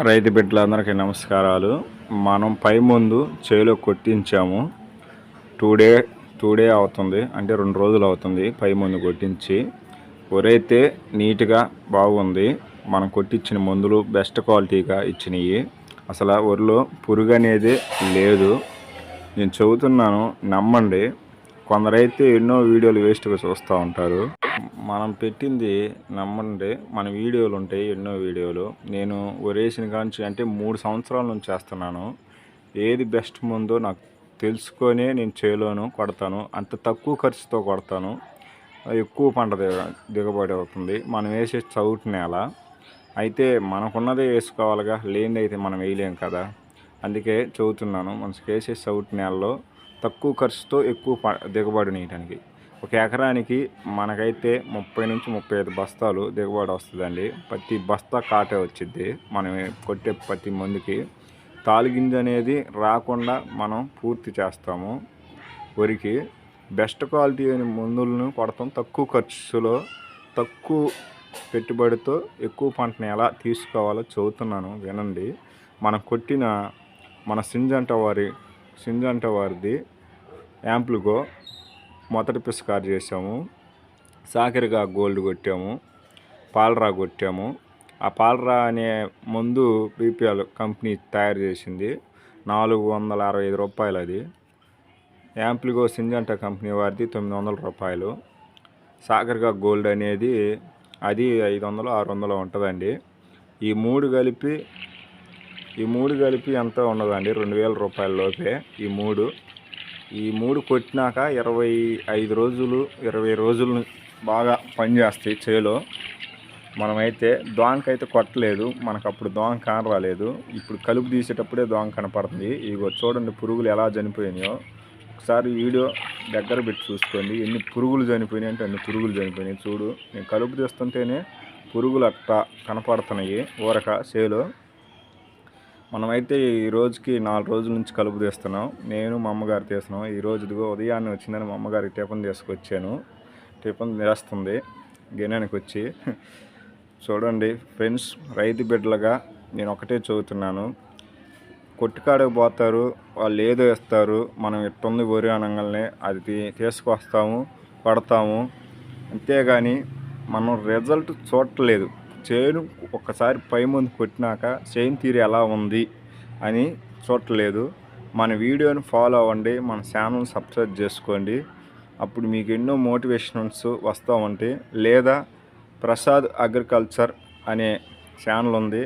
రైతు బిడ్డలందరికీ నమస్కారాలు. మనం పై ముందు చేలో కొట్టించాము. టూ డే టూ డే అవుతుంది, అంటే 2 రోజులు అవుతుంది పై ముందు కొట్టించి. వరైతే నీట్గా బాగుంది. మనం కొట్టించిన మందులు బెస్ట్ క్వాలిటీగా ఇచ్చినాయి. అసలు వరిలో పురుగు అనేది లేదు. నేను చెబుతున్నాను, నమ్మండి. కొందరైతే ఎన్నో వీడియోలు వేస్ట్గా చూస్తూ ఉంటారు. మనం పెట్టింది నమ్మండి. మన వీడియోలు ఉంటాయి, ఎన్నో వీడియోలు. నేను వరేసిన కాంచి అంటే 3 సంవత్సరాల నుంచి చేస్తున్నాను. ఏది బెస్ట్ ముందో నాకు తెలుసుకొనే నేను చేలోను కొడతాను. అంత తక్కువ ఖర్చుతో కొడతాను, ఎక్కువ పంట దిగుబడి అవుతుంది. మనం వేసే చౌటు నేల అయితే మనకున్నదే వేసుకోవాలిగా, లేనిదైతే మనం వేయలేం కదా. అందుకే చెబుతున్నాను, మనకి వేసే చౌటు నేలలో తక్కువ ఖర్చుతో ఎక్కువ దిగుబడి నీయడానికి. ఒక ఎకరానికి మనకైతే 30 నుంచి 35 బస్తాలు దిగుబడి వస్తుందండి. ప్రతి బస్తా కాటే వచ్చింది మనం కొట్టే ప్రతి మందుకి. తాలిగింజ అనేది రాకుండా మనం పూర్తి చేస్తాము. వరికి బెస్ట్ క్వాలిటీ అయిన మందులను కొడతాం. తక్కువ ఖర్చులో తక్కువ పెట్టుబడితో ఎక్కువ పంటని ఎలా తీసుకోవాలో చెబుతున్నాను, వినండి. మనం కొట్టిన మన సింజంట వారిది యాంప్లిగో మొదటి పిస్కార్ చేసాము. సాకిరిగా గోల్డ్ కొట్టాము, పాలరా కొట్టాము. ఆ పాలరా అనే మందు బీపీఎల్ కంపెనీ తయారు చేసింది. 465 రూపాయలు అది. యాంప్లిగో సింజంట కంపెనీ వారిది 900 రూపాయలు. సాగర్గా గోల్డ్ అనేది అది 500 600 ఉంటుందండి. ఈ మూడు కలిపి ఎంత ఉండదండి, 2000 రూపాయల లోపే ఈ మూడు కొట్టినాక 25 రోజులు 20 రోజులు బాగా పనిచేస్తాయి చేలో. మనమైతే దోంకైతే కొట్టలేదు, మనకు అప్పుడు దోంక కాన రాలేదు. ఇప్పుడు కలుపు తీసేటప్పుడే దోంక కనపడుతుంది. ఇగో చూడండి పురుగులు ఎలా చనిపోయినాయో. ఒకసారి వీడియో దగ్గర పెట్టి చూసుకోండి, ఎన్ని పురుగులు చనిపోయినాయి అంటే అన్ని పురుగులు చనిపోయినాయి. చూడు, నేను కలుపు తీస్తుంటేనే పురుగులు అట్టా కనపడుతున్నాయి ఊరక చేలో. మనమైతే ఈ రోజుకి 4 రోజుల నుంచి కలుపు తీస్తున్నాం. నేను మా అమ్మగారు తీస్తున్నాం. ఈ రోజు ఇదిగో ఉదయాన్నే వచ్చిందని మా అమ్మగారికి టిఫిన్ తీసుకొచ్చాను. టిఫిన్ చేస్తుంది గిన్నెనికి వచ్చి. చూడండి ఫ్రెండ్స్, రైతు బిడ్డలుగా నేను ఒకటే చెబుతున్నాను, కొట్టుకాడకు పోతారు, వాళ్ళు ఏదో ఇస్తారు, మనం ఇట్టుంది వరి అనగానే అది తీసుకొస్తాము, కొడతాము. అంతేగాని మనం రిజల్ట్ చూడట్లేదు. చేను ఒక్కసారి పై ముందు కొట్టినాక చేను తీరు ఎలా ఉంది అని చూడట్లేదు. మన వీడియోని ఫాలో అవ్వండి, మన ఛానల్ సబ్స్క్రైబ్ చేసుకోండి. అప్పుడు మీకు ఎన్నో మోటివేషన్స్ వస్తూ ఉంటాయి. లేదా ప్రసాద్ అగ్రికల్చర్ అనే ఛానల్ ఉంది,